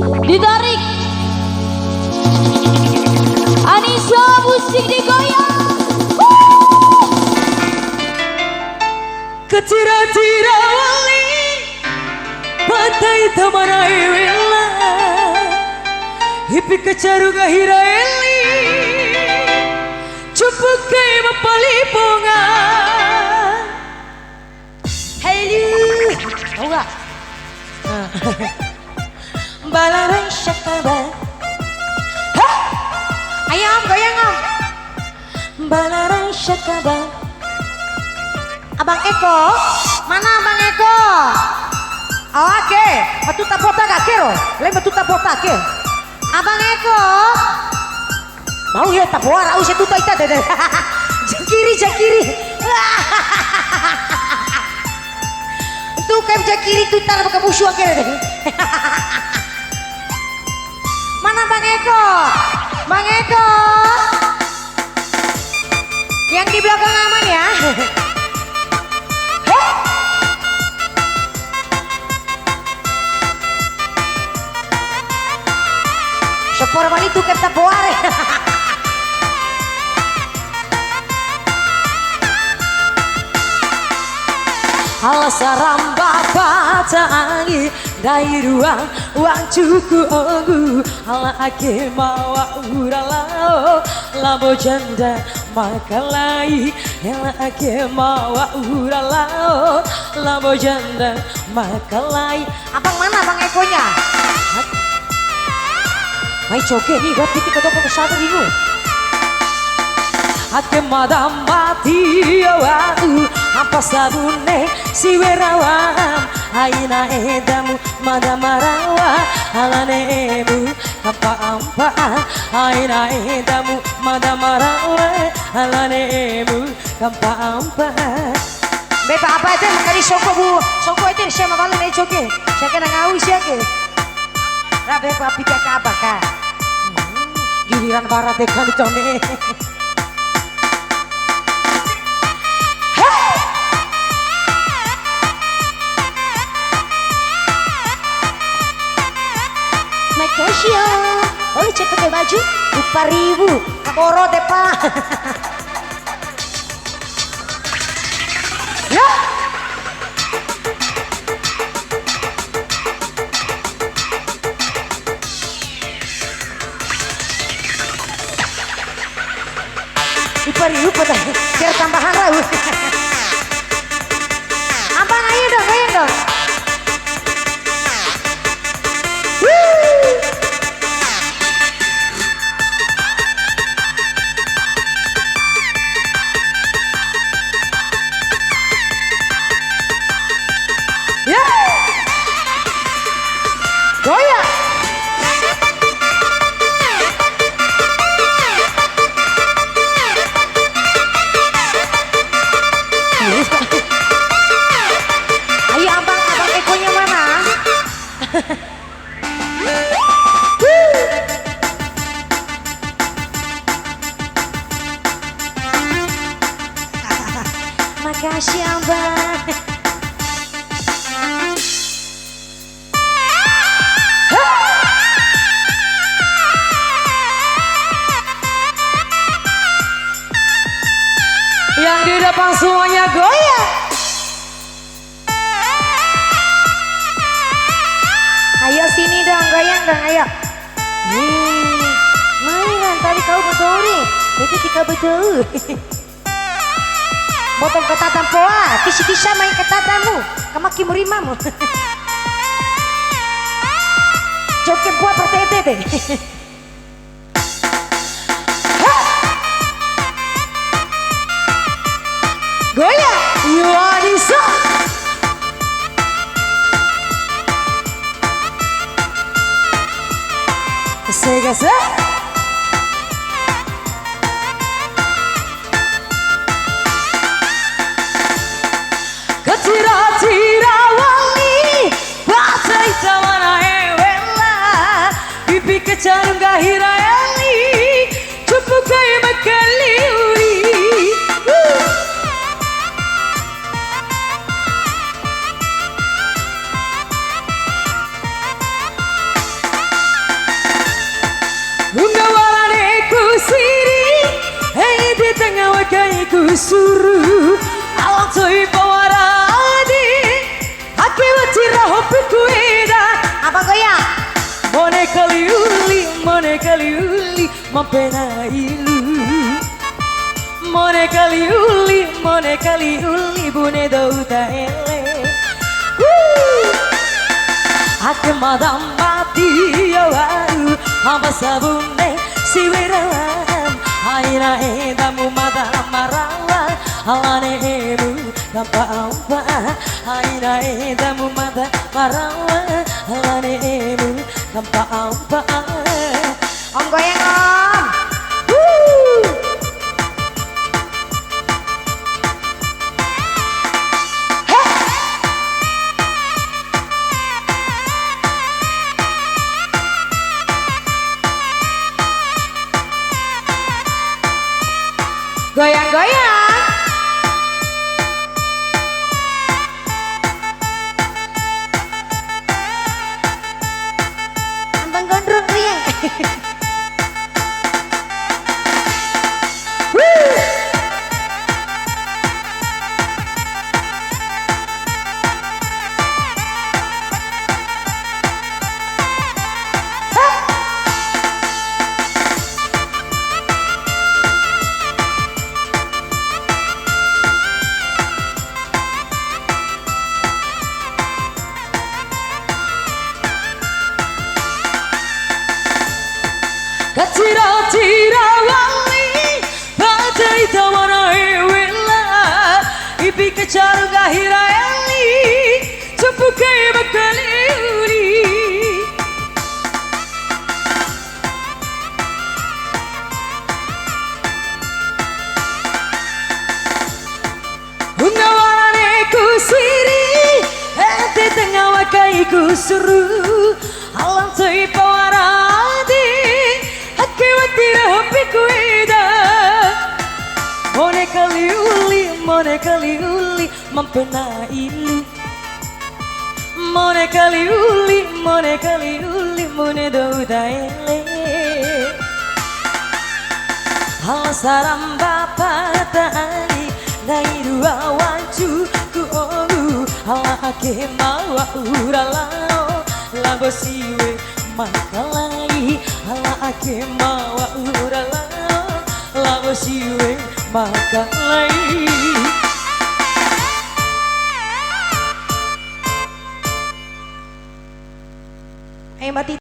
Ditarik. Anissa musik digoyang. Ketira-tira wali pantai tamanai wela hipi kecaru gahira eli cupuk kay mapalipunga. Hey lu, tahu gak? Balaran syakaba. Ayo om, goyang om. Balaran syakaba. Abang Eko, mana Abang Eko? Oh, oke, batuta bota gak kero, lain batuta bota ke. Abang Eko, mau ya tabuara, usah tuta ita deh. Jakiri, jakiri. Itu kayak jakiri tuh tanah pakai musuh akhirnya deh. Mana Bang Eko? Bang Eko, yang di belakang aman ya. Sepor mani tuh kita buare. Hal saramba patangi dari ruang uang cuku ogu ala ake mawa uralao labo janda makalai ala ake mawa uralao labo janda makalai. Abang mana Bang Ekonya? Mai coke nih gak piti kodok ke satu minggu. Ake madam mati awau apa sabune si werawam aina edamu madam marawa alane ebu apa ampa aina edamu madam marawa alane ebu apa ampa. Beba apa itu makari songko bu, songko itu siapa malu nih coke? Saya kena ngau siapa? Rabe papi kakak apa kak? Giliran barat tekan di cone. Makasih ya. Oh cek pakai baju 4.000 kaboro depan. Ya. Ipariu pada biar tambahan raus. Abang ayo dong, goyang dong. Ya. Goyang. Ayo abang Ekonya mana? Makasih abang. Yang di depan semuanya goyang. Ayo sini dong, goyang dong, ayo. Mainan tadi kau betul nih, itu tika betul. Botong ketatan poa, kisi-kisa main ketatamu, kamaki murimamu. Jokin poa pertete deh. Goyang. Yuanisa. Sega. Ketira-tira wali batai tawana ewela pipi kecarum gahira eli cukup kaya makali uri. ku suruh alang toi pawaradi hake wacira hopi kuida Abang goyang. mone kali uli mampena ilu mone kali uli bune dauta ele hake madam mati yawaru hamba sabune siwirawan haina edamu madam marawa alane emu gampa haina edamu madam marawa alane emu gampa Om goyang om. Goyang-goyang. Abang gondrong riang. Kacira-cira wangi badai tawana ewela ipi kecaru gahira eli cepukai bakali uli Ungawane ku siri ente tengah wakai ku seru alam toi pawaradi hake watira hopi kuida mone kali uli mampena ilu mone kali uli mone dauda ele hala saramba patani nairu awancu ku oru hala ake mawa uralao lago siwe makalai hala ake mawa uralao lago siwe makalai Ayo Mbak Titi.